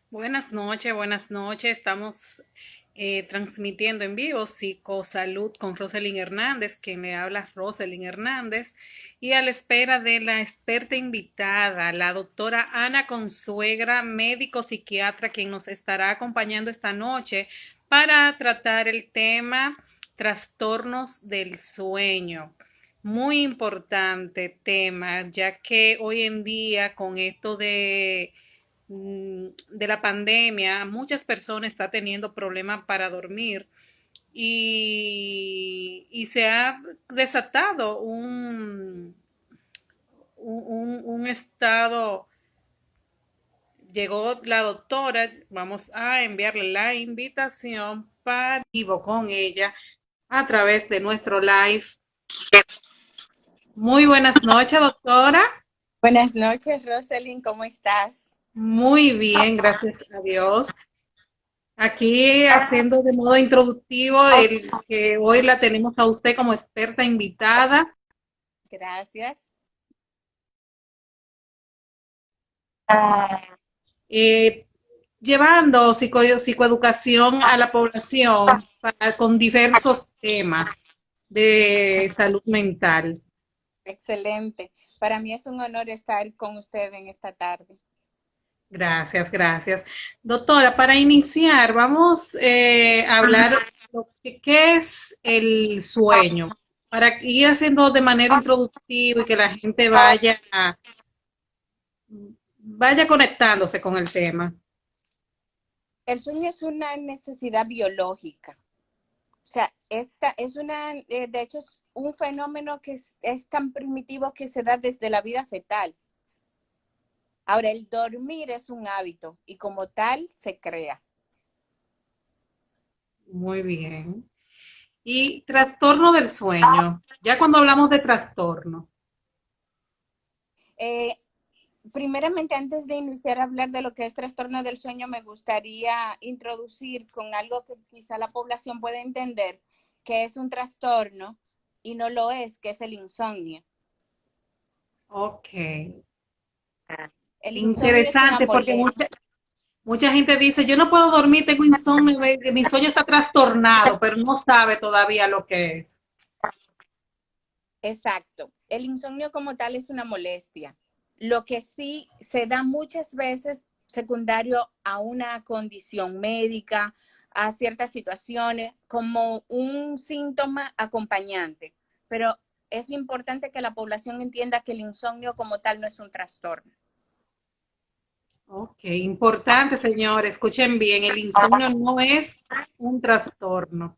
Buenas noches. Estamos transmitiendo en vivo Psicosalud con Roselyn Hernández, quien le habla Roselyn Hernández, y a la espera de la experta invitada, la doctora Ana Consuegra, médico psiquiatra, quien nos estará acompañando esta noche para tratar el tema trastornos del sueño. Muy importante tema, ya que hoy en día con esto de la pandemia, muchas personas están teniendo problemas para dormir y se ha desatado un estado. Llegó la doctora, vamos a enviarle la invitación para vivo con ella a través de nuestro live. Muy buenas noches, doctora. Buenas noches, Roselyn, ¿cómo estás? Muy bien, gracias a Dios. Aquí haciendo de modo introductivo el que hoy la tenemos a usted como experta invitada, Gracias. eh, llevando psicoeducación a la población con diversos temas de salud mental. Excelente. Para mí es un honor estar con usted en esta tarde. Gracias, gracias. Doctora, para iniciar, vamos a hablar qué es el sueño, para ir haciendo de manera introductiva y que la gente vaya conectándose con el tema. El sueño es una necesidad biológica. O sea, esta es de hecho, es un fenómeno que es tan primitivo que se da desde la vida fetal. Ahora, el dormir es un hábito y como tal se crea. Muy bien. Y trastorno del sueño. Ya cuando hablamos de trastorno. Eh, Primeramente, antes de iniciar a hablar de lo que es trastorno del sueño, me gustaría introducir con algo que quizá la población pueda entender, que es un trastorno y no lo es, que es el insomnio. Ok. El insomnio es una Interesante porque molestia. mucha gente dice, yo no puedo dormir, tengo insomnio, mi sueño está trastornado, pero no sabe todavía lo que es. Exacto. El insomnio como tal es una molestia. Lo que sí se da muchas veces secundario a una condición médica, a ciertas situaciones, como un síntoma acompañante. Pero es importante que la población entienda que el insomnio como tal no es un trastorno. Ok, importante, señores, escuchen bien, el insomnio no es un trastorno.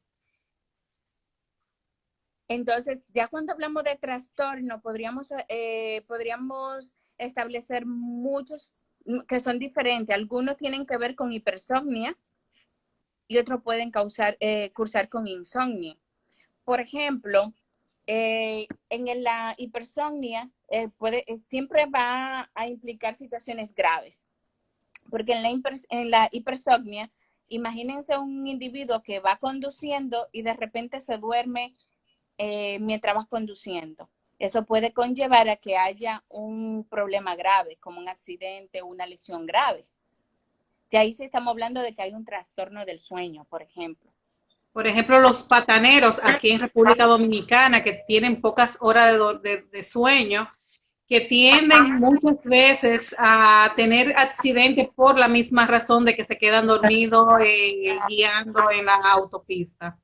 Entonces, ya cuando hablamos de trastorno, podríamos establecer muchos que son diferentes. Algunos tienen que ver con hipersomnia y otros pueden cursar con insomnio. Por ejemplo, en la hipersomnia siempre va a implicar situaciones graves, porque en la hipersomnia, imagínense un individuo que va conduciendo y de repente se duerme mientras vas conduciendo. Eso puede conllevar a que haya un problema grave, como un accidente o una lesión grave. Y ahí sí estamos hablando de que hay un trastorno del sueño, por ejemplo. Por ejemplo, los pataneros aquí en República Dominicana que tienen pocas horas de sueño, que tienden muchas veces a tener accidentes por la misma razón de que se quedan dormidos guiando en la autopista.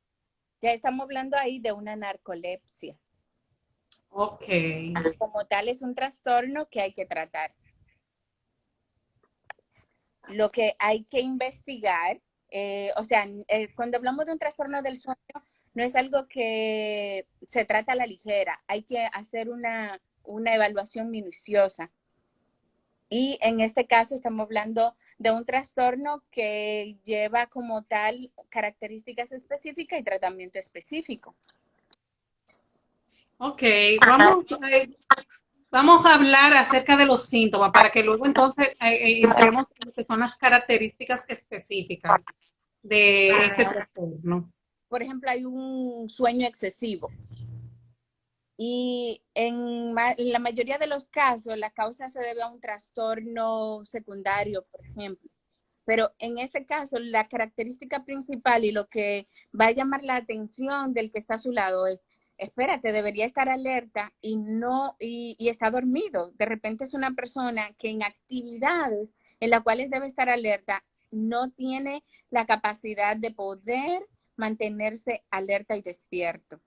Ya estamos hablando ahí de una narcolepsia. Ok, Como tal, es un trastorno que hay que tratar. Lo que hay que investigar, cuando hablamos de un trastorno del sueño, no es algo que se trata a la ligera, hay que hacer una evaluación minuciosa. Y en este caso estamos hablando de un trastorno que lleva como tal características específicas y tratamiento específico. ok, vamos, vamos a hablar acerca de los síntomas para que luego entonces entremos en lo que son las características específicas de este trastorno. Por ejemplo, hay un sueño excesivo y en la mayoría de los casos la causa se debe a un trastorno secundario, por ejemplo. Pero en este caso, la característica principal y lo que va a llamar la atención del que está a su lado es, espérate, debería estar alerta y no, y está dormido. De repente es una persona que en actividades en las cuales debe estar alerta, no tiene la capacidad de poder mantenerse alerta y despierto.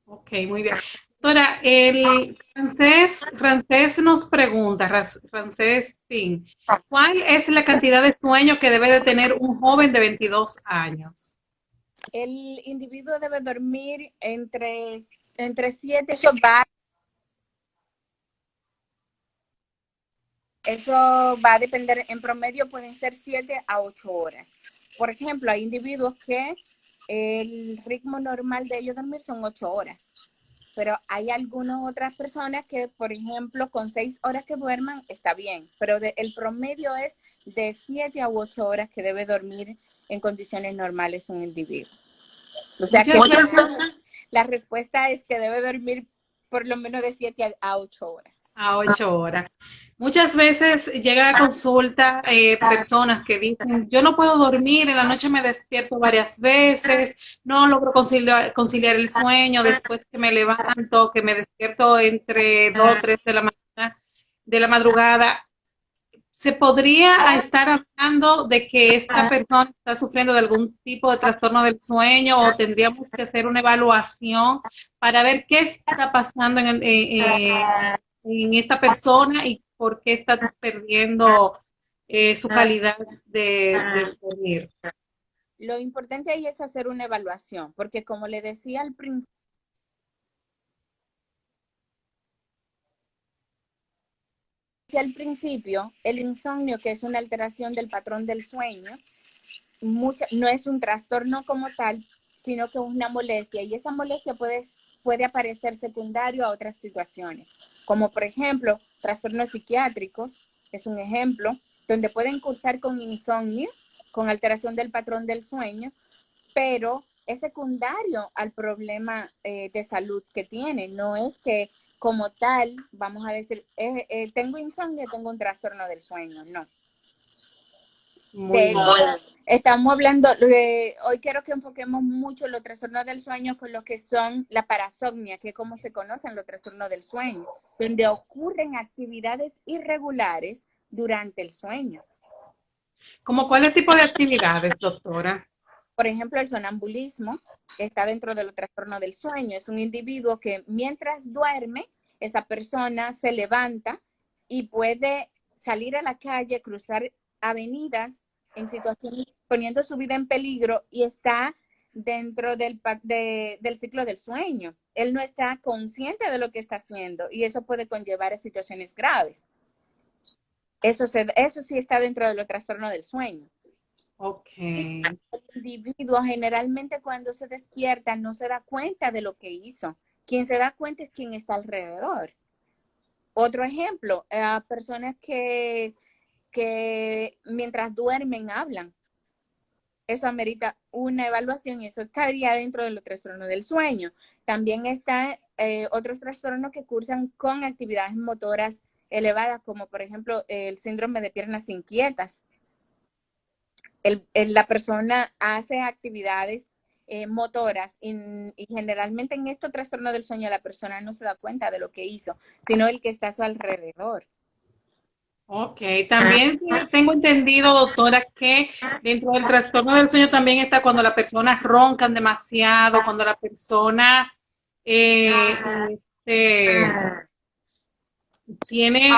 Ok, muy bien. Doctora, el Francés nos pregunta, Francés Pin, ¿cuál es la cantidad de sueño que debe de tener un joven de 22 años? El individuo debe dormir entre 7, eso va a depender, en promedio pueden ser 7 a 8 horas. Por ejemplo, hay individuos que el ritmo normal de ellos dormir son 8 horas, pero hay algunas otras personas que, por ejemplo, con 6 horas que duerman está bien, pero el promedio es de 7 a 8 horas que debe dormir en condiciones normales un individuo. O sea que Muchas veces la respuesta es que debe dormir por lo menos de 7 a 8 horas. a 8 horas. Muchas veces llega a consulta personas que dicen, yo no puedo dormir, en la noche me despierto varias veces, no logro conciliar el sueño, después que me levanto, que me despierto entre 2 o 3 de la madrugada. ¿Se podría estar hablando de que esta persona está sufriendo de algún tipo de trastorno del sueño o tendríamos que hacer una evaluación para ver qué está pasando en esta persona y por qué está perdiendo su calidad de dormir? Lo importante ahí es hacer una evaluación, porque como le decía al principio, el insomnio, que es una alteración del patrón del sueño, no es un trastorno como tal, sino que es una molestia, y esa molestia puede aparecer secundario a otras situaciones, como por ejemplo, trastornos psiquiátricos, es un ejemplo, donde pueden cursar con insomnio, con alteración del patrón del sueño, pero es secundario al problema de salud que tiene, no es que como tal, vamos a decir, tengo insomnio, tengo un trastorno del sueño, no. Muy De bien. hecho, estamos hablando, hoy quiero que enfoquemos mucho los trastornos del sueño con lo que son la parasomnia, que es como se conocen los trastornos del sueño, donde ocurren actividades irregulares durante el sueño. ¿Cómo cuál es el tipo de actividades, doctora? Por ejemplo, el sonambulismo está dentro de los trastornos del sueño. Es un individuo que mientras duerme, esa persona se levanta y puede salir a la calle, cruzar avenidas en situaciones poniendo su vida en peligro y está dentro del ciclo del sueño. Él no está consciente de lo que está haciendo y eso puede conllevar a situaciones graves. Eso sí está dentro de los trastornos del sueño. Ok. El individuo generalmente cuando se despierta no se da cuenta de lo que hizo. Quien se da cuenta es quien está alrededor. Otro ejemplo, personas que mientras duermen hablan. Eso amerita una evaluación y eso estaría dentro de los trastornos del sueño. También están otros trastornos que cursan con actividades motoras elevadas, como por ejemplo el síndrome de piernas inquietas. La persona hace actividades motoras y generalmente en estos trastornos del sueño la persona no se da cuenta de lo que hizo, sino el que está a su alrededor. Ok, también tengo entendido, doctora, que dentro del trastorno del sueño también está cuando las personas roncan demasiado, cuando la persona este, tiene,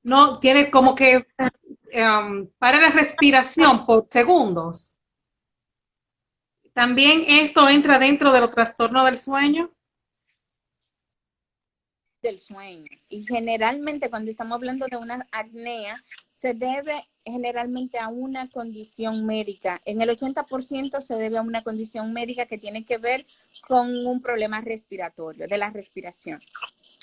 no, tiene como que para la respiración por segundos. También esto entra dentro de los trastornos del sueño. Del sueño. Y generalmente cuando estamos hablando de una apnea, se debe generalmente a una condición médica. En el 80% se debe a una condición médica que tiene que ver con un problema respiratorio, de la respiración,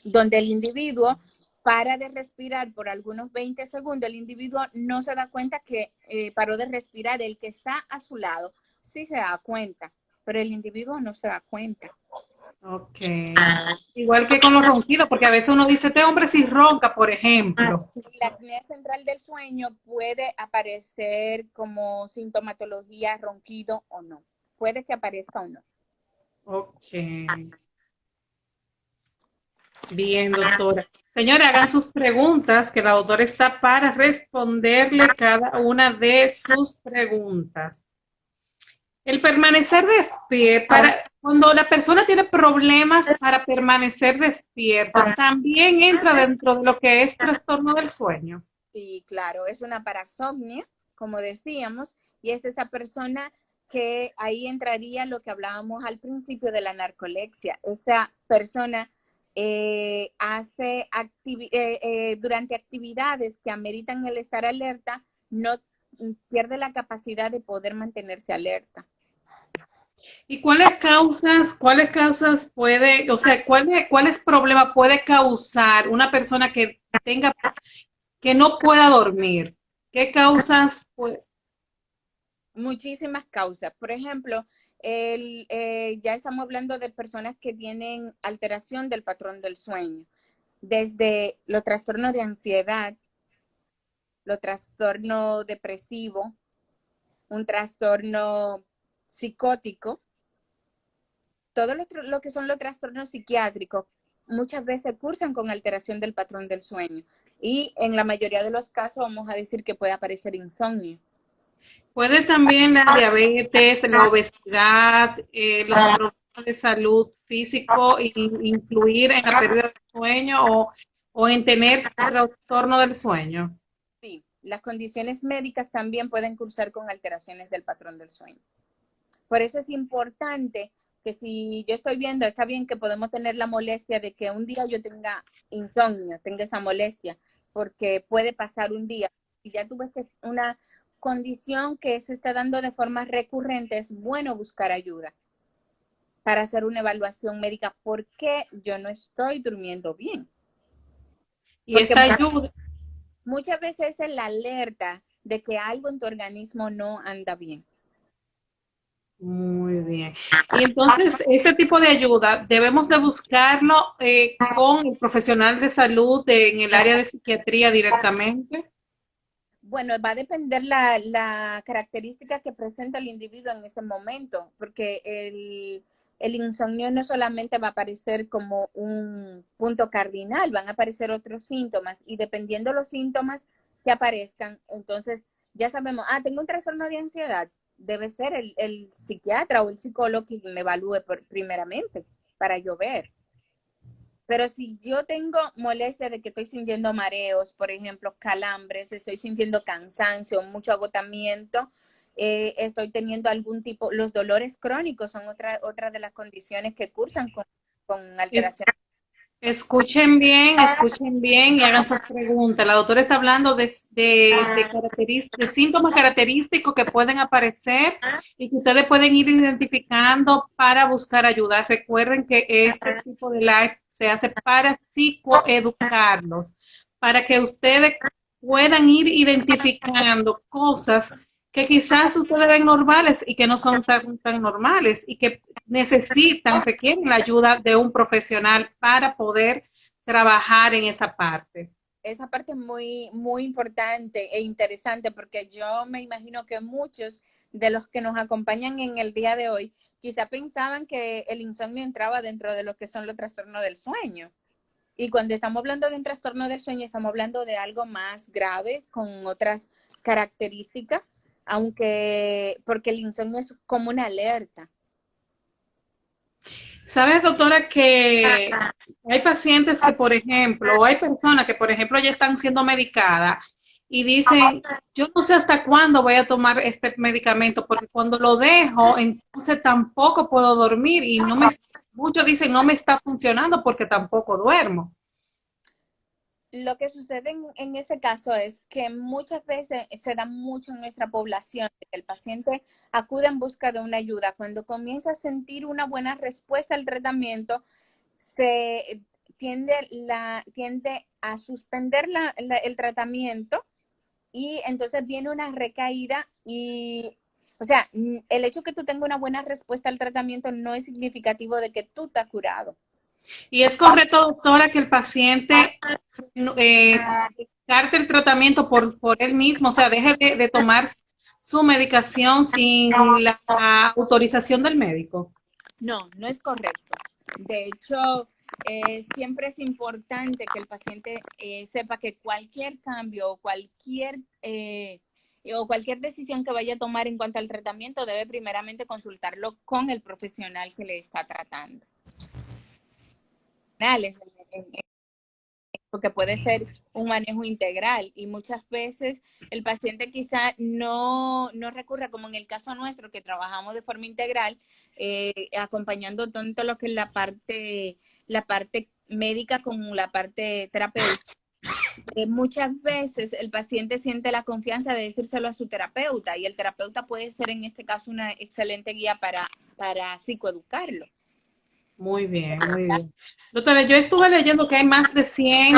donde el individuo para de respirar por algunos 20 segundos, el individuo no se da cuenta que paró de respirar, el que está a su lado sí se da cuenta, pero el individuo no se da cuenta. Ok. Igual que con los ronquidos, porque a veces uno dice, este hombre sí ronca, por ejemplo. La apnea central del sueño puede aparecer como sintomatología ronquido o no. Puede que aparezca o no. Ok. Bien, doctora. Señora, hagan sus preguntas, que la doctora está para responderle cada una de sus preguntas. El permanecer despierto, cuando la persona tiene problemas para permanecer despierto, también entra dentro de lo que es trastorno del sueño. Sí, claro, es una parasomnia, como decíamos, y es esa persona que ahí entraría lo que hablábamos al principio de la narcolepsia. Esa persona durante actividades que ameritan el estar alerta, no pierde la capacidad de poder mantenerse alerta. ¿Y cuáles causas puede, o sea, cuáles problemas puede causar una persona que tenga, que no pueda dormir? ¿Qué causas puede? Muchísimas causas. Por ejemplo, ya estamos hablando de personas que tienen alteración del patrón del sueño, desde los trastornos de ansiedad, los trastornos depresivos, un trastorno psicótico, todo lo que son los trastornos psiquiátricos muchas veces cursan con alteración del patrón del sueño y en la mayoría de los casos vamos a decir que puede aparecer insomnio. Puede también la diabetes, la obesidad, los problemas de salud físico influir en la pérdida del sueño o en tener trastorno del sueño. Sí, las condiciones médicas también pueden cursar con alteraciones del patrón del sueño. Por eso es importante que si yo estoy viendo, está bien que podemos tener la molestia de que un día yo tenga insomnio, tenga esa molestia, porque puede pasar un día. Y ya tú ves que es una condición que se está dando de forma recurrente, es bueno buscar ayuda para hacer una evaluación médica. ¿Por qué yo no estoy durmiendo bien? Y Porque esta ayuda, muchas veces es la alerta de que algo en tu organismo no anda bien. muy bien. Y entonces, este tipo de ayuda debemos de buscarlo con el profesional de salud en el área de psiquiatría directamente. Bueno, va a depender la característica que presenta el individuo en ese momento, porque el insomnio no solamente va a aparecer como un punto cardinal, van a aparecer otros síntomas y dependiendo los síntomas que aparezcan, entonces ya sabemos, tengo un trastorno de ansiedad, debe ser el psiquiatra o el psicólogo quien me evalúe primeramente para yo ver. Pero si yo tengo molestia de que estoy sintiendo mareos, por ejemplo, calambres, estoy sintiendo cansancio, mucho agotamiento, estoy teniendo algún tipo, los dolores crónicos son otra de las condiciones que cursan con alteración. Escuchen bien y hagan sus preguntas. La doctora está hablando de síntomas característicos que pueden aparecer y que ustedes pueden ir identificando para buscar ayuda. Recuerden que este tipo de live se hace para psicoeducarlos, para que ustedes puedan ir identificando cosas que quizás ustedes ven normales y que no son tan normales y que requieren la ayuda de un profesional para poder trabajar en esa parte. Esa parte es muy importante e interesante porque yo me imagino que muchos de los que nos acompañan en el día de hoy quizá pensaban que el insomnio entraba dentro de lo que son los trastornos del sueño. Y cuando estamos hablando de un trastorno del sueño, estamos hablando de algo más grave, con otras características, aunque, porque el insomnio es como una alerta. ¿Sabes, doctora, que hay pacientes que, por ejemplo, o hay personas que, por ejemplo, ya están siendo medicadas y dicen, yo no sé hasta cuándo voy a tomar este medicamento, porque cuando lo dejo, entonces tampoco puedo dormir y muchos dicen, no me está funcionando porque tampoco duermo. Lo que sucede en ese caso es que muchas veces se da mucho en nuestra población, que el paciente acude en busca de una ayuda. Cuando comienza a sentir una buena respuesta al tratamiento, se tiende a suspender el tratamiento y entonces viene una recaída y O sea, el hecho que tú tengas una buena respuesta al tratamiento no es significativo de que tú te has curado. Y es correcto, doctora, que el paciente descarte el tratamiento por él mismo, o sea, deje de tomar su medicación sin la autorización del médico. No, no es correcto. De hecho, siempre es importante que el paciente sepa que cualquier cambio o cualquier decisión que vaya a tomar en cuanto al tratamiento debe primeramente consultarlo con el profesional que le está tratando. Porque puede ser un manejo integral y muchas veces el paciente quizá no recurra, como en el caso nuestro, que trabajamos de forma integral, acompañando tanto lo que es la parte médica como la parte terapéutica. Muchas veces el paciente siente la confianza de decírselo a su terapeuta y el terapeuta puede ser en este caso una excelente guía para psicoeducarlo. Muy bien, muy bien. Doctora, yo estuve leyendo que hay más de 100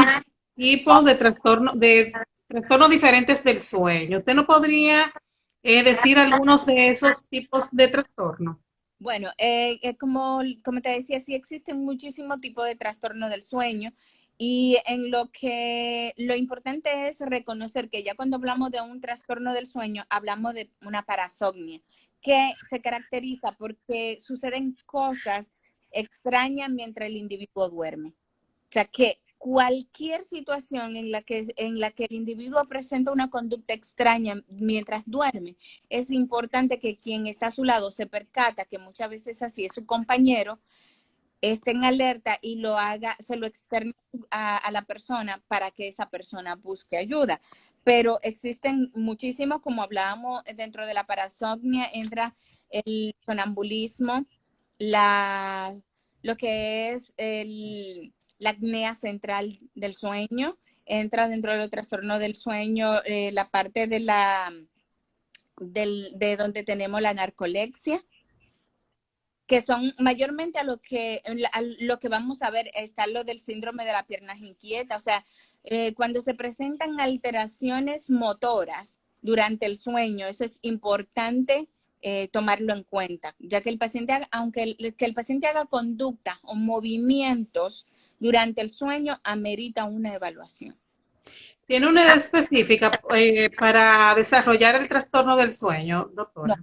tipos de trastornos diferentes del sueño. ¿Usted no podría decir algunos de esos tipos de trastorno? Bueno, como te decía, sí existen muchísimos tipos de trastorno del sueño y en lo importante es reconocer que ya cuando hablamos de un trastorno del sueño, hablamos de una parasomnia, que se caracteriza porque suceden cosas extrañas mientras el individuo duerme. O sea, que cualquier situación en la que el individuo presenta una conducta extraña mientras duerme, es importante que quien está a su lado se percata que muchas veces así es su compañero, esté en alerta y lo haga, se lo externe a la persona para que esa persona busque ayuda. Pero existen muchísimos, como hablábamos, dentro de la parasomnia entra el sonambulismo, la, lo que es la apnea central del sueño, entra dentro del trastorno del sueño, la parte de donde tenemos la narcolepsia, que son mayormente a lo que vamos a ver, está lo del síndrome de las piernas inquietas, o sea, cuando se presentan alteraciones motoras durante el sueño, eso es importante tomarlo en cuenta, ya que el paciente, que el paciente haga conducta o movimientos durante el sueño, amerita una evaluación. ¿Tiene una edad específica para desarrollar el trastorno del sueño, No, doctora?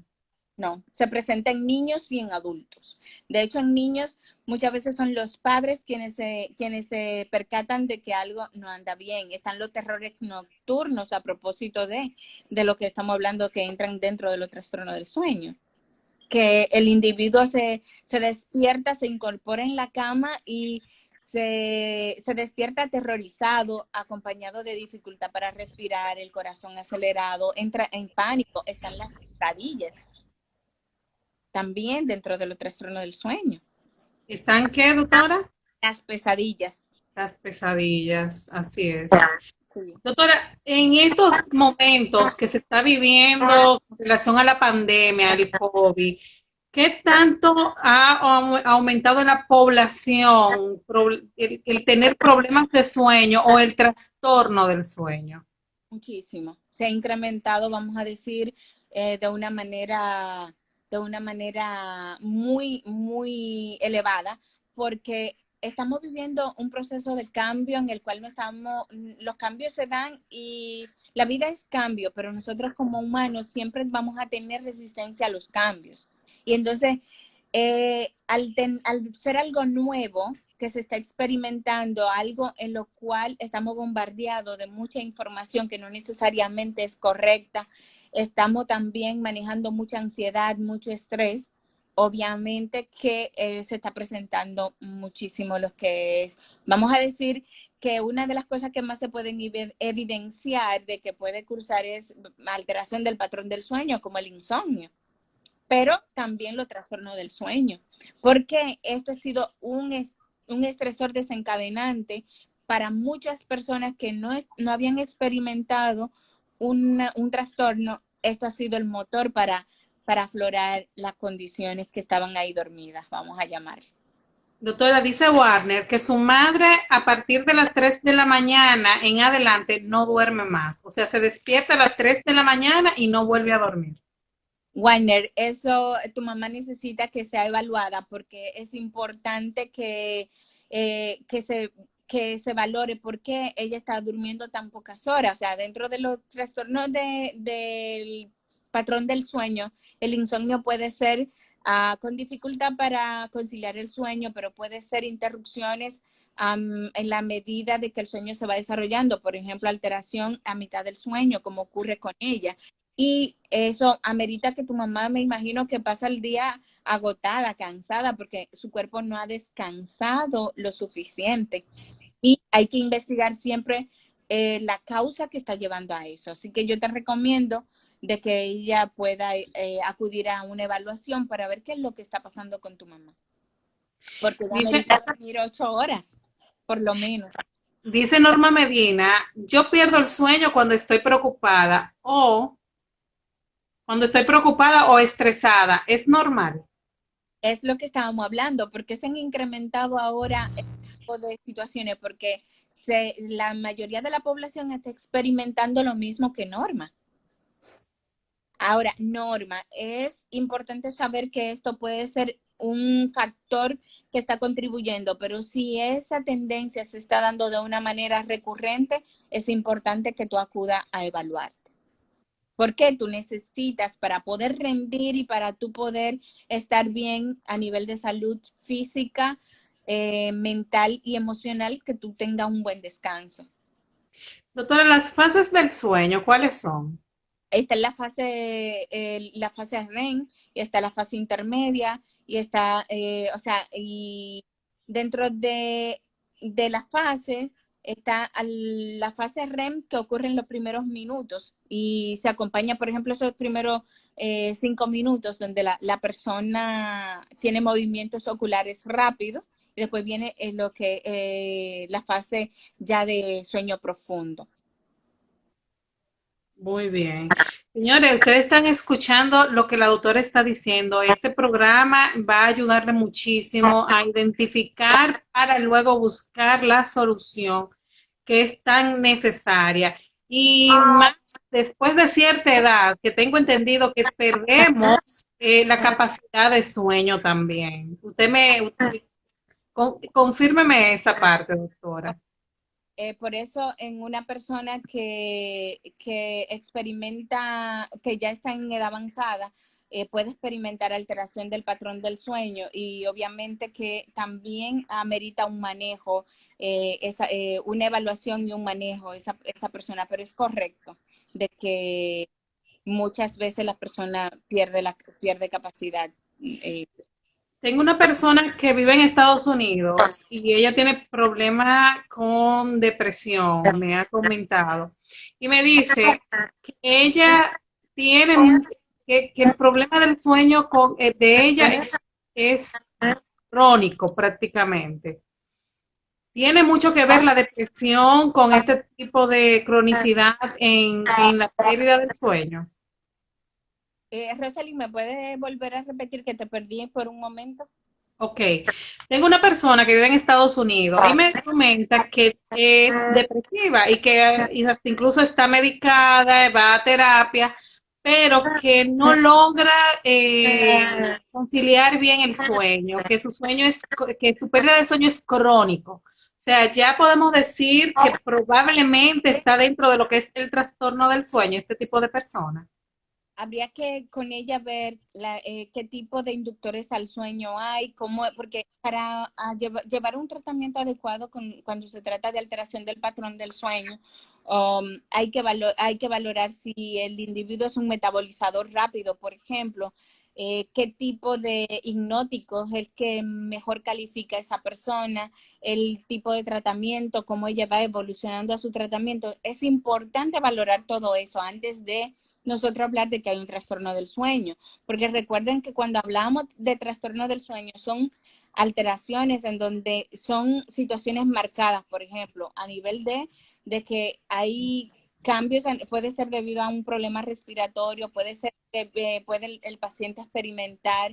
no, se presenta en niños y en adultos. De hecho, en niños muchas veces son los padres quienes se percatan de que algo no anda bien. Están los terrores nocturnos a propósito de lo que estamos hablando que entran dentro de los trastornos del sueño. Que el individuo se despierta, se incorpora en la cama y se despierta aterrorizado, acompañado de dificultad para respirar, el corazón acelerado, entra en pánico, están las pesadillas también dentro de los trastornos del sueño. ¿Están qué, doctora? Las pesadillas. Las pesadillas, así es. Sí. Doctora, en estos momentos que se está viviendo con relación a la pandemia, al COVID, ¿qué tanto ha aumentado en la población el tener problemas de sueño o el trastorno del sueño? Muchísimo. Se ha incrementado, vamos a decir, de una manera muy, muy elevada, porque estamos viviendo un proceso de cambio en el cual los cambios se dan y la vida es cambio, pero nosotros como humanos siempre vamos a tener resistencia a los cambios. Y entonces, al ser algo nuevo, que se está experimentando, algo en lo cual estamos bombardeados de mucha información que no necesariamente es correcta. Estamos también manejando mucha ansiedad, mucho estrés. Obviamente que se está presentando muchísimo lo que es. Vamos a decir que una de las cosas que más se pueden evidenciar de que puede cursar es alteración del patrón del sueño, como el insomnio, pero también los trastornos del sueño, porque esto ha sido un estresor desencadenante para muchas personas que no habían experimentado un trastorno. Esto ha sido el motor para aflorar las condiciones que estaban ahí dormidas, vamos a llamar. Doctora, dice Warner que su madre a partir de las 3 de la mañana en adelante no duerme más. O sea, se despierta a las 3 de la mañana y no vuelve a dormir. Warner, eso tu mamá necesita que sea evaluada porque es importante eh, que se, que se valore por qué ella está durmiendo tan pocas horas. O sea, dentro de los trastornos del patrón del sueño, el insomnio puede ser con dificultad para conciliar el sueño, pero puede ser interrupciones en la medida de que el sueño se va desarrollando. Por ejemplo, alteración a mitad del sueño, como ocurre con ella. Y eso amerita que tu mamá, me imagino que pasa el día agotada, cansada, porque su cuerpo no ha descansado lo suficiente. Y hay que investigar siempre la causa que está llevando a eso. Así que yo te recomiendo de que ella pueda acudir a una evaluación para ver qué es lo que está pasando con tu mamá. Porque ella Dice, amerita dormir 8 horas, por lo menos. dice Norma Medina, yo pierdo el sueño cuando estoy preocupada o estresada. ¿Es normal? Es lo que estábamos hablando, porque se han incrementado ahora este tipo de situaciones, porque la mayoría de la población está experimentando lo mismo que Norma. Ahora, Norma, es importante saber que esto puede ser un factor que está contribuyendo, pero si esa tendencia se está dando de una manera recurrente, es importante que tú acudas a evaluar. Porque tú necesitas para poder rendir y para tú poder estar bien a nivel de salud física, mental y emocional, que tú tengas un buen descanso. Doctora, las fases del sueño, ¿cuáles son? Está en la fase REM, y está la fase intermedia, y está, o sea, y dentro de la fase está la fase REM que ocurre en los primeros minutos y se acompaña, por ejemplo, esos primeros 5 minutos donde la persona tiene movimientos oculares rápidos y después viene la fase ya de sueño profundo. Muy bien. Señores, ustedes están escuchando lo que la doctora está diciendo. Este programa va a ayudarle muchísimo a identificar para luego buscar la solución que es tan necesaria. Y más después de cierta edad, que tengo entendido que perdemos la capacidad de sueño también. Confírmeme esa parte, doctora. Por eso en una persona que experimenta, que ya está en edad avanzada, puede experimentar alteración del patrón del sueño y obviamente que también amerita un manejo, una evaluación y un manejo esa persona, pero es correcto de que muchas veces la persona pierde capacidad. eh, Tengo una persona que vive en Estados Unidos y ella tiene problemas con depresión, me ha comentado. Y me dice que ella tiene, que el problema del sueño de ella es crónico prácticamente. Tiene mucho que ver la depresión con este tipo de cronicidad en la pérdida del sueño. Rosalind, ¿me puedes volver a repetir que te perdí por un momento? Ok, tengo una persona que vive en Estados Unidos y me comenta que es depresiva y que incluso está medicada, va a terapia, pero que no logra conciliar bien el sueño, que su sueño que su pérdida de sueño es crónico. O sea, ya podemos decir que probablemente está dentro de lo que es el trastorno del sueño, este tipo de persona. Habría que con ella ver qué tipo de inductores al sueño hay, porque para llevar un tratamiento adecuado cuando se trata de alteración del patrón del sueño, hay que valorar si el individuo es un metabolizador rápido, por ejemplo, qué tipo de hipnótico es el que mejor califica a esa persona, el tipo de tratamiento, cómo ella va evolucionando a su tratamiento. Es importante valorar todo eso antes de nosotros hablar de que hay un trastorno del sueño, porque recuerden que cuando hablamos de trastorno del sueño son alteraciones en donde son situaciones marcadas, por ejemplo, a nivel de que hay cambios, puede ser debido a un problema respiratorio, puede ser que puede el paciente experimentar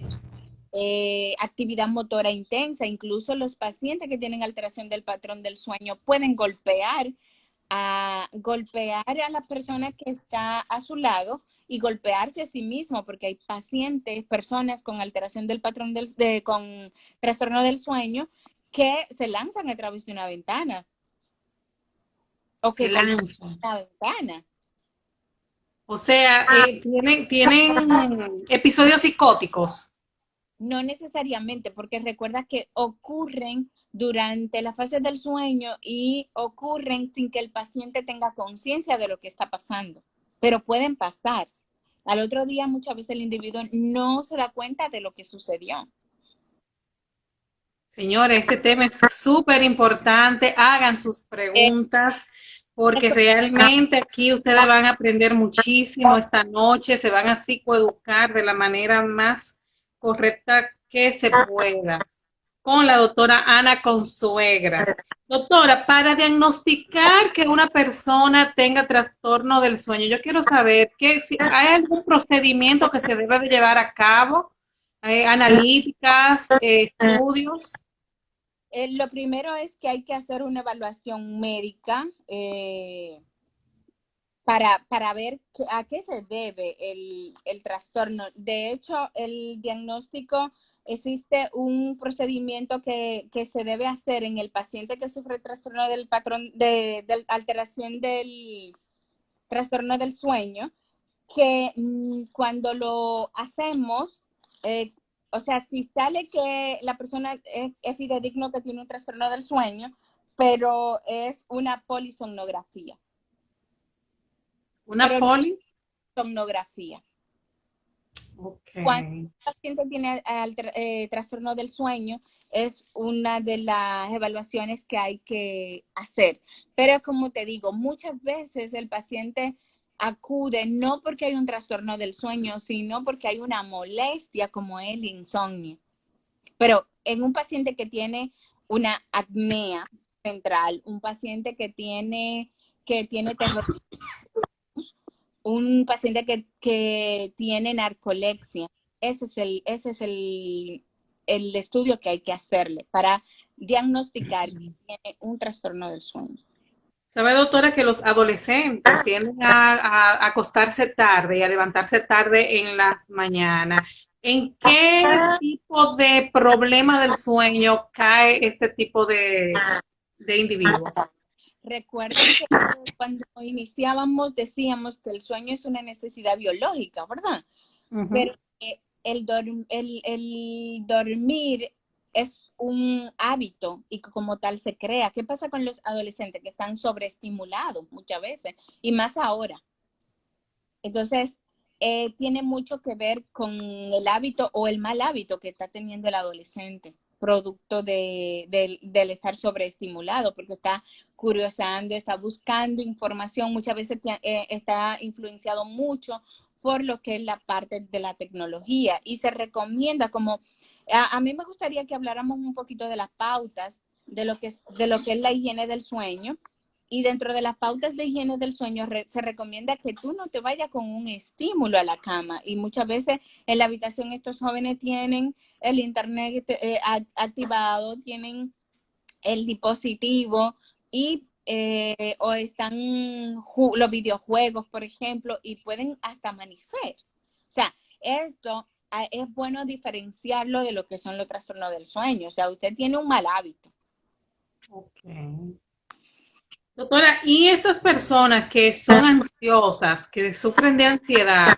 actividad motora intensa, incluso los pacientes que tienen alteración del patrón del sueño pueden golpear a golpear a la persona que está a su lado y golpearse a sí mismo, porque hay pacientes, personas con alteración del patrón con trastorno del sueño que se lanzan a través de una ventana o Se que golpean lanzan. una ventana. O sea, tienen episodios psicóticos. No necesariamente, porque recuerda que ocurren durante la fase del sueño y ocurren sin que el paciente tenga conciencia de lo que está pasando, pero pueden pasar. Al otro día muchas veces el individuo no se da cuenta de lo que sucedió. Señores, este tema es súper importante. Hagan sus Eh, preguntas porque realmente aquí ustedes van a aprender muchísimo esta noche, se van a psicoeducar de la manera más correcta que se pueda con la doctora Ana Consuegra. Doctora, para diagnosticar que una persona tenga trastorno del sueño, yo quiero saber que si hay algún procedimiento que se debe de llevar a cabo, analíticas, estudios. lo primero es que hay que hacer una evaluación médica para ver a qué se debe el trastorno. De hecho, el diagnóstico, existe un procedimiento que se debe hacer en el paciente que sufre trastorno del patrón de alteración del trastorno del sueño, que cuando lo hacemos, o sea, si sale que la persona es fidedigno que tiene un trastorno del sueño, pero es una polisomnografía. Una Pero no poli. somnografía. Ok. Cuando el paciente tiene trastorno del sueño, es una de las evaluaciones que hay que hacer. Pero como te digo, muchas veces el paciente acude no porque hay un trastorno del sueño, sino porque hay una molestia como el insomnio. Pero en un paciente que tiene una apnea central, un paciente que tiene terror, un paciente que tiene narcolepsia. Ese es el estudio que hay que hacerle para diagnosticar que tiene un trastorno del sueño. ¿Sabe, doctora, que los adolescentes tienden a acostarse tarde y a levantarse tarde en las mañanas? ¿En qué tipo de problema del sueño cae este tipo de individuo? Recuerda que cuando iniciábamos decíamos que el sueño es una necesidad biológica, ¿verdad? Ujú. Pero el dormir es un hábito y como tal se crea. ¿Qué pasa con los adolescentes que están sobreestimulados muchas veces y más ahora? Entonces, tiene mucho que ver con el hábito o el mal hábito que está teniendo el adolescente, producto del estar sobreestimulado, porque está curiosando, está buscando información, muchas veces está influenciado mucho por lo que es la parte de la tecnología y se recomienda como, a mí me gustaría que habláramos un poquito de las pautas de lo que es la higiene del sueño, y dentro de las pautas de higiene del sueño se recomienda que tú no te vayas con un estímulo a la cama. Y muchas veces en la habitación estos jóvenes tienen el internet activado, tienen el dispositivo o están los videojuegos, por ejemplo, y pueden hasta amanecer. O sea, esto es bueno diferenciarlo de lo que son los trastornos del sueño. O sea, usted tiene un mal hábito. Ok. Doctora, ¿y estas personas que son ansiosas, que sufren de ansiedad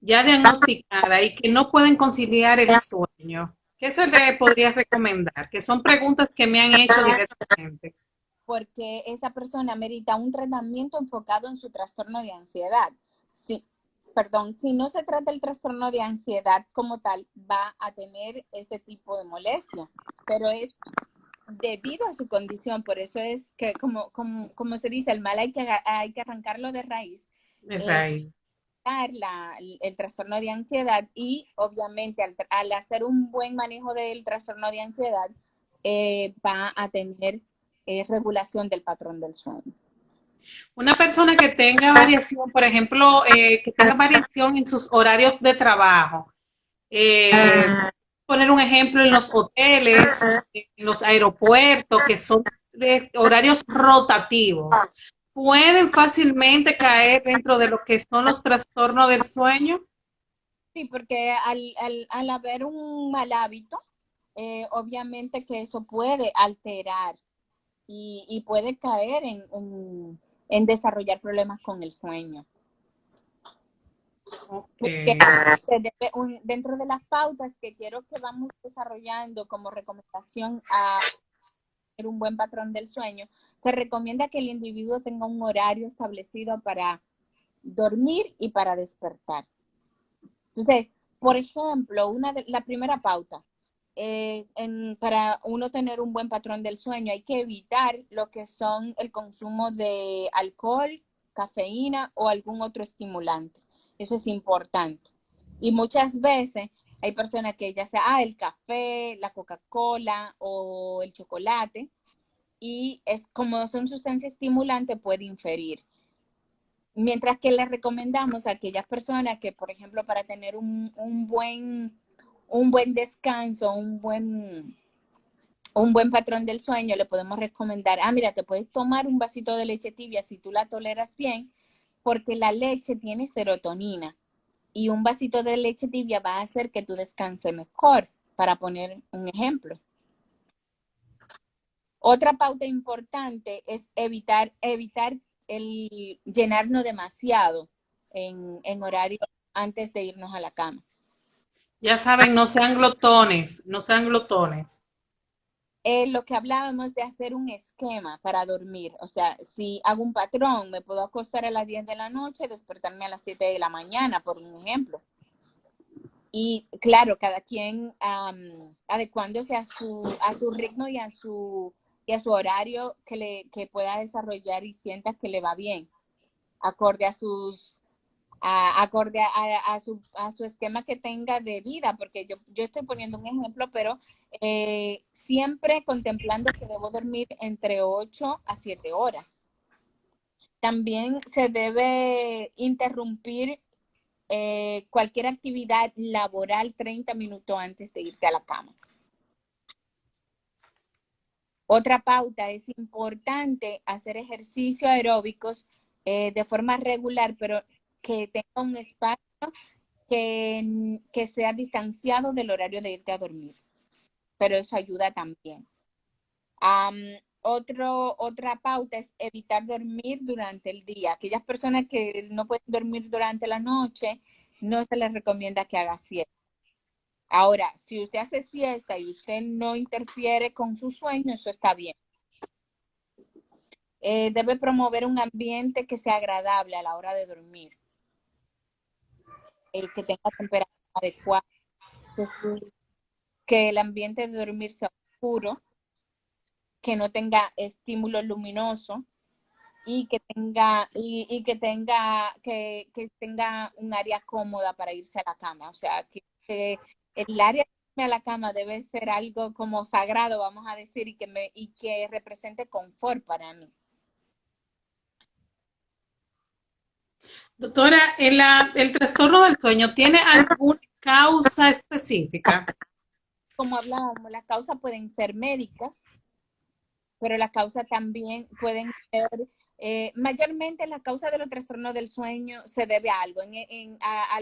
ya diagnosticada y que no pueden conciliar el sueño, qué se le podría recomendar? Que son preguntas que me han hecho directamente. Porque esa persona merita un tratamiento enfocado en su trastorno de ansiedad. Sí, perdón, si no se trata el trastorno de ansiedad como tal, va a tener ese tipo de molestia, pero es debido a su condición, por eso es que, como se dice, el mal hay que arrancarlo de raíz, De eh, raíz. el trastorno de ansiedad y obviamente al hacer un buen manejo del trastorno de ansiedad, va a tener regulación del patrón del sueño. Una persona que tenga variación, por ejemplo, que tenga variación en sus horarios de trabajo. Poner un ejemplo en los hoteles, en los aeropuertos, que son de horarios rotativos. pueden fácilmente caer dentro de lo que son los trastornos del sueño. Sí, porque al haber un mal hábito, obviamente que eso puede alterar y puede caer en desarrollar problemas con el sueño. Ok. Porque dentro de las pautas que quiero que vamos desarrollando como recomendación a tener un buen patrón del sueño, se recomienda que el individuo tenga un horario establecido para dormir y para despertar. Entonces, por ejemplo, la primera pauta, para uno tener un buen patrón del sueño, hay que evitar lo que son el consumo de alcohol, cafeína o algún otro estimulante. Eso es importante. Y muchas veces hay personas que ya sea el café, la Coca-Cola o el chocolate, y es como son sustancias estimulantes, puede inferir. Mientras que le recomendamos a aquellas personas que, por ejemplo, para tener un buen descanso, un buen patrón del sueño, le podemos recomendar, mira, te puedes tomar un vasito de leche tibia si tú la toleras bien, porque la leche tiene serotonina y un vasito de leche tibia va a hacer que tú descanses mejor, para poner un ejemplo. Otra pauta importante es evitar el llenarnos demasiado en horario antes de irnos a la cama. Ya saben, no sean glotones, no sean glotones. Lo que hablábamos de hacer un esquema para dormir, o sea, si hago un patrón, me puedo acostar a las 10 de la noche, despertarme a las 7 de la mañana, por un ejemplo. Y claro, cada quien adecuándose a su ritmo y a su horario que pueda desarrollar y sienta que le va bien, acorde a su esquema que tenga de vida, porque yo estoy poniendo un ejemplo, pero siempre contemplando que debo dormir entre 8 a 7 horas. También se debe interrumpir cualquier actividad laboral 30 minutos antes de irte a la cama. Otra pauta, es importante hacer ejercicios aeróbicos de forma regular, pero que tenga un espacio que sea distanciado del horario de irte a dormir. Pero eso ayuda también. Otra pauta es evitar dormir durante el día. Aquellas personas que no pueden dormir durante la noche, no se les recomienda que haga siesta. Ahora, si usted hace siesta y usted no interfiere con su sueño, eso está bien. Debe promover un ambiente que sea agradable a la hora de dormir, que tenga temperatura adecuada, que el ambiente de dormir sea oscuro, que no tenga estímulo luminoso y que tenga un área cómoda para irse a la cama. O sea, que el área de irme a la cama debe ser algo como sagrado, vamos a decir, y que represente confort para mí. Doctora, ¿el trastorno del sueño tiene alguna causa específica? Como hablábamos, las causas pueden ser médicas, pero las causas también pueden ser, mayormente la causa de los trastornos del sueño se debe a algo, a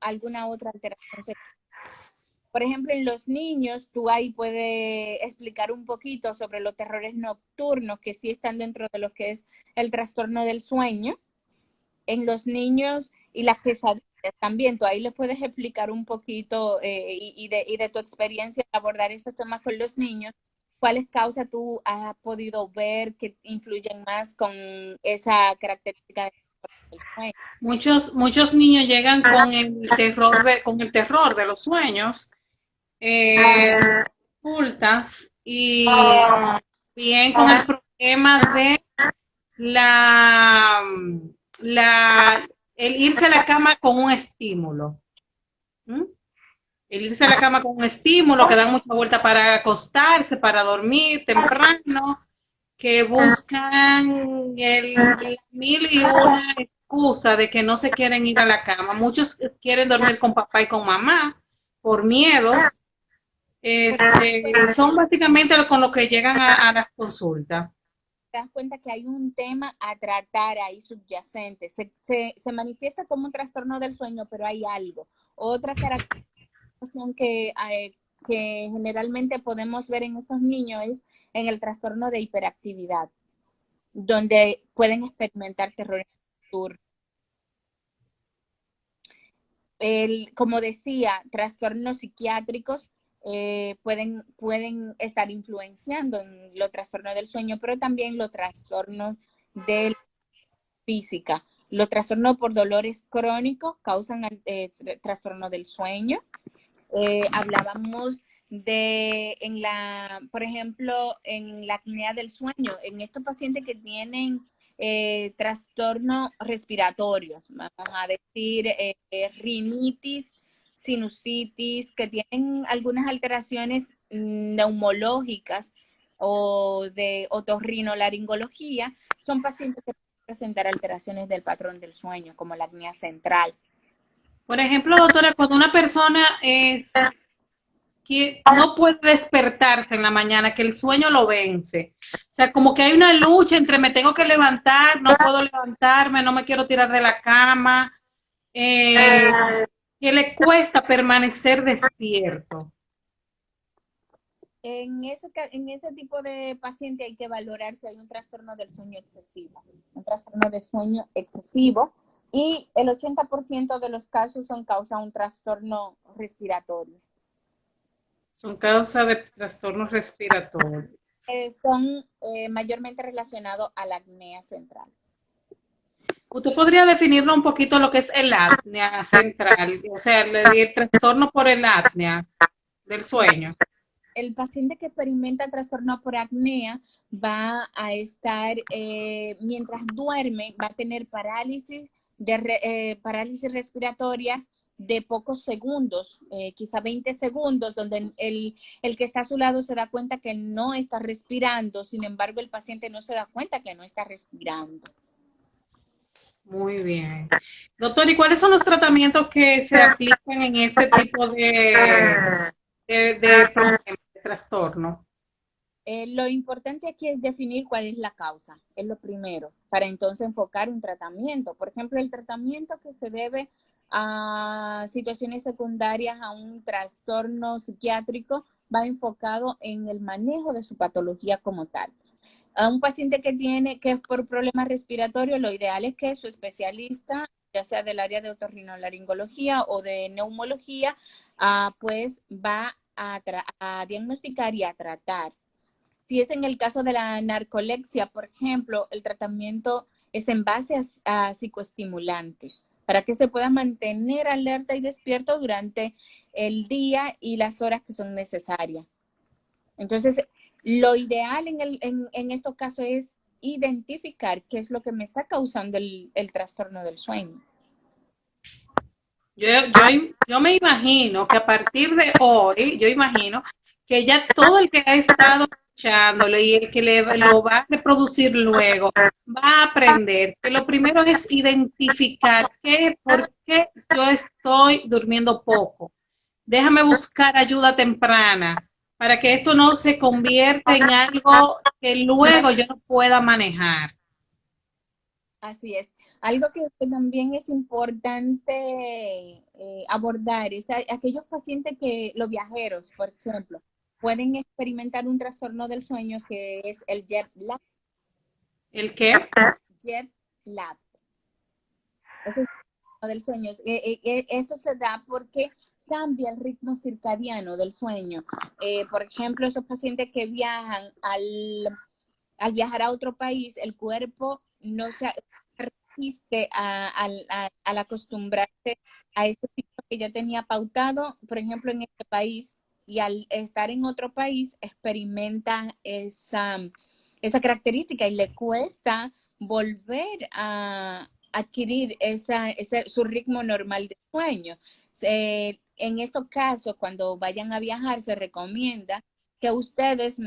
alguna otra alteración. Por ejemplo, en los niños, tú ahí puedes explicar un poquito sobre los terrores nocturnos que sí están dentro de lo que es el trastorno del sueño. En los niños y las pesadillas también, tú ahí les puedes explicar un poquito y de tu experiencia en abordar esos temas con los niños, cuáles causas tú has podido ver que influyen más con esa característica del sueño. Muchos niños llegan con el terror de los sueños, ocultas y bien con el problema de la, el irse a la cama con un estímulo. ¿Mm? El irse a la cama con un estímulo, que dan mucha vuelta para acostarse, para dormir temprano, que buscan el mil y una excusa de que no se quieren ir a la cama. Muchos quieren dormir con papá y con mamá por miedos. Son básicamente con lo que llegan a las consultas. te das cuenta que hay un tema a tratar ahí subyacente. Se manifiesta como un trastorno del sueño, pero hay algo. Otra caracterización que generalmente podemos ver en estos niños es en el trastorno de hiperactividad, donde pueden experimentar terror nocturno. Como decía, trastornos psiquiátricos pueden estar influenciando en los trastornos del sueño, pero también los trastornos de la física. Los trastornos por dolores crónicos causan trastorno del sueño. Hablábamos por ejemplo, en la apnea del sueño, en estos pacientes que tienen trastornos respiratorios, vamos a decir, rinitis, sinusitis, que tienen algunas alteraciones neumológicas o de otorrinolaringología, son pacientes que pueden presentar alteraciones del patrón del sueño, como la apnea central. Por ejemplo, doctora, cuando una persona que no puede despertarse en la mañana, que el sueño lo vence. O sea, como que hay una lucha entre me tengo que levantar, no puedo levantarme, no me quiero tirar de la cama, que le cuesta permanecer despierto. En ese tipo de paciente hay que valorar si hay un trastorno del sueño excesivo, un trastorno de sueño excesivo, y el 80% de los casos son causa de un trastorno respiratorio. Son causas de trastornos respiratorios. Son mayormente relacionados a la apnea central. ¿Usted podría definirlo un poquito lo que es el apnea central? O sea, el trastorno por el apnea del sueño. El paciente que experimenta trastorno por apnea va a estar, mientras duerme, va a tener parálisis respiratoria de pocos segundos, quizá 20 segundos, donde el que está a su lado se da cuenta que no está respirando, sin embargo el paciente no se da cuenta que no está respirando. Muy bien. Doctor, ¿y cuáles son los tratamientos que se aplican en este tipo de problemas, de trastorno? Lo importante aquí es definir cuál es la causa, es lo primero, para entonces enfocar un tratamiento. Por ejemplo, el tratamiento que se debe a situaciones secundarias a un trastorno psiquiátrico va enfocado en el manejo de su patología como tal. A un paciente que es por problemas respiratorios, lo ideal es que su especialista, ya sea del área de otorrinolaringología o de neumología, pues va a diagnosticar y a tratar. Si es en el caso de la narcolepsia, por ejemplo, el tratamiento es en base a psicoestimulantes para que se pueda mantener alerta y despierto durante el día y las horas que son necesarias. Entonces, lo ideal en estos casos es identificar qué es lo que me está causando el trastorno del sueño. Yo me imagino que a partir de hoy, yo imagino que ya todo el que ha estado escuchándolo y el que lo va a reproducir luego va a aprender que lo primero es identificar por qué yo estoy durmiendo poco. Déjame buscar ayuda temprana para que esto no se convierta en algo que luego yo no pueda manejar. Así es. Algo que también es importante abordar es aquellos pacientes los viajeros, por ejemplo, pueden experimentar un trastorno del sueño que es el jet lag. ¿El qué? Jet lag. Eso es del sueño. Eso se da porque cambia el ritmo circadiano del sueño. Por ejemplo, esos pacientes que viajan al viajar a otro país, el cuerpo no se resiste al acostumbrarse a este ciclo que ya tenía pautado, por ejemplo, en este país, y al estar en otro país experimenta esa característica y le cuesta volver a adquirir su ritmo normal de sueño. En estos casos, cuando vayan a viajar, se recomienda que ustedes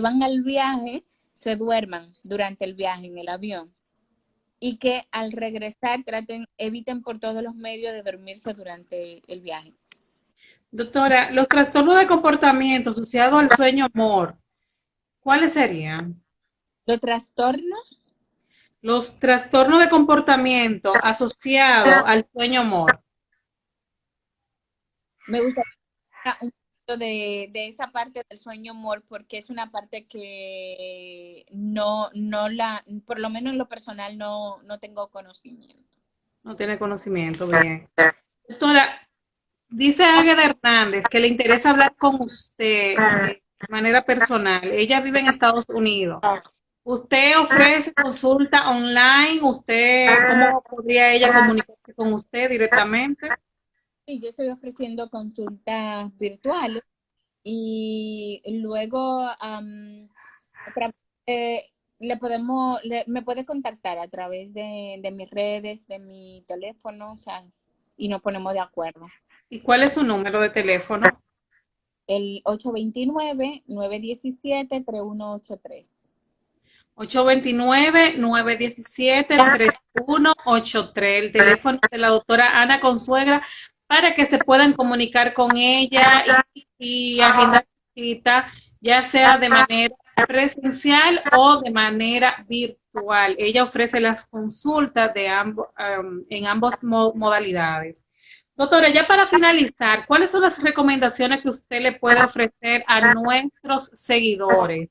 van al viaje, se duerman durante el viaje en el avión y que al regresar eviten por todos los medios de dormirse durante el viaje. Doctora, los trastornos de comportamiento asociados al sueño amor, ¿cuáles serían? Los trastornos, Los trastornos de comportamiento asociados al sueño amor. me gustaría un poquito de esa parte del sueño amor, porque es una parte que por lo menos en lo personal no tengo conocimiento. No tiene conocimiento, bien. Doctora, dice Águeda Hernández que le interesa hablar con usted de manera personal. Ella vive en Estados Unidos. ¿Usted ofrece consulta online? ¿Usted, cómo podría ella comunicarse con usted directamente? Sí, yo estoy ofreciendo consultas virtuales y luego a través me puede contactar a través de mis redes, de mi teléfono, o sea, y nos ponemos de acuerdo. ¿Y cuál es su número de teléfono? El 829-917-3183. 829-917-3183, el teléfono de la doctora Ana Consuegra, para que se puedan comunicar con ella y agendar cita, ya sea de manera presencial o de manera virtual. Ella ofrece las consultas en ambas modalidades. Doctora, ya para finalizar, ¿cuáles son las recomendaciones que usted le puede ofrecer a nuestros seguidores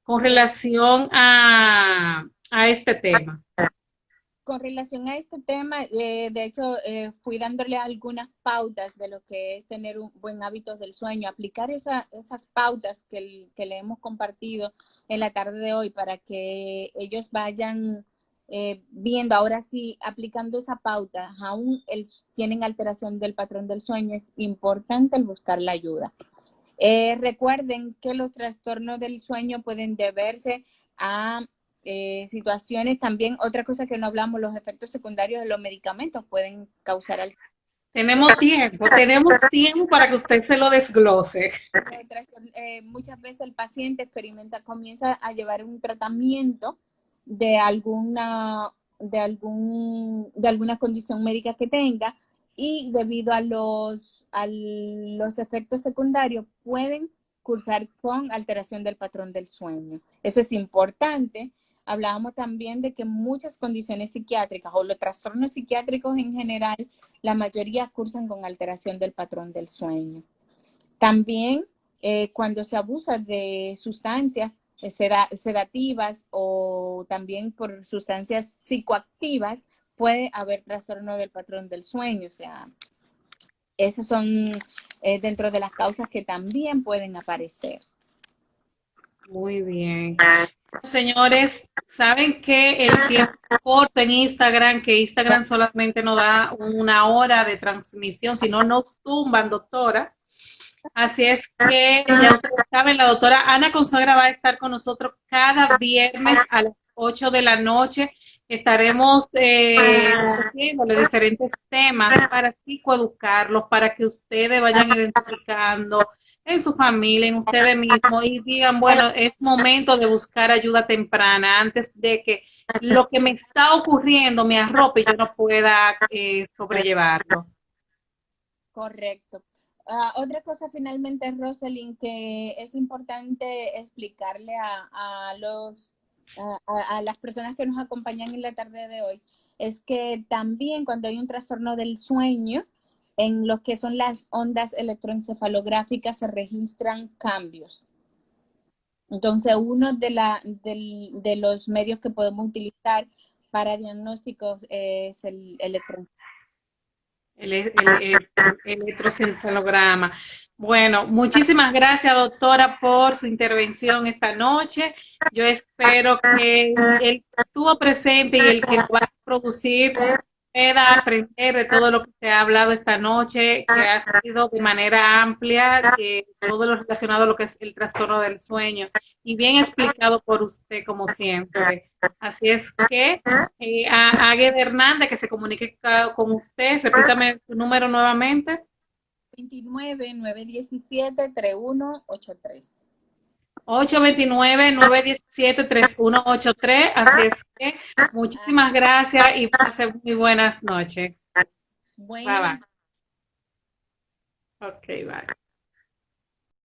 con Eh, relación a este tema? con relación a este tema, de hecho, fui dándole algunas pautas de lo que es tener un buen hábito del sueño, aplicar esas pautas que le hemos compartido en la tarde de hoy para que ellos vayan viendo, ahora sí, aplicando esa pauta, aún tienen alteración del patrón del sueño, es importante el buscar la ayuda. Recuerden que los trastornos del sueño pueden deberse a situaciones también, otra cosa que no hablamos, los efectos secundarios de los medicamentos pueden causar Tenemos tiempo para que usted se lo desglose. muchas veces el paciente comienza a llevar un tratamiento de alguna condición médica que tenga y debido a los efectos secundarios pueden cursar con alteración del patrón del sueño. Eso es importante. Hablábamos también de que muchas condiciones psiquiátricas o los trastornos psiquiátricos en general, la mayoría cursan con alteración del patrón del sueño. También cuando se abusa de sustancias sedativas o también por sustancias psicoactivas, puede haber trastorno del patrón del sueño. O sea, esas son dentro de las causas que también pueden aparecer. Muy bien. Señores, saben que el tiempo es corto en Instagram, que Instagram solamente nos da una hora de transmisión, si no nos tumban, doctora. Así es que ya ustedes saben, la doctora Ana Consuegra va a estar con nosotros cada viernes a las 8 de la noche. Estaremos ofreciéndole diferentes temas para psicoeducarlos, para que ustedes vayan identificando en su familia, en ustedes mismos y digan, bueno, es momento de buscar ayuda temprana antes de que lo que me está ocurriendo me arrope y yo no pueda sobrellevarlo. Correcto. Otra cosa finalmente, Rosalind, que es importante explicarle a las personas que nos acompañan en la tarde de hoy, es que también cuando hay un trastorno del sueño, en lo que son las ondas electroencefalográficas se registran cambios. Entonces, uno de los medios que podemos utilizar para diagnósticos es el electroencefalograma. El electroencefalograma. Bueno, muchísimas gracias, doctora, por su intervención esta noche. Yo espero que el que estuvo presente y el que lo va a producir pueda aprender de todo lo que se ha hablado esta noche, que ha sido de manera amplia, todo lo relacionado a lo que es el trastorno del sueño y bien explicado por usted, como siempre. Así es que a Águeda Hernández que se comunique con usted, repítame su número nuevamente. 29-917-3183. 829-917-3183. Así es que muchísimas gracias y pase muy buenas noches. Bye Buenas bye. Ok, bye.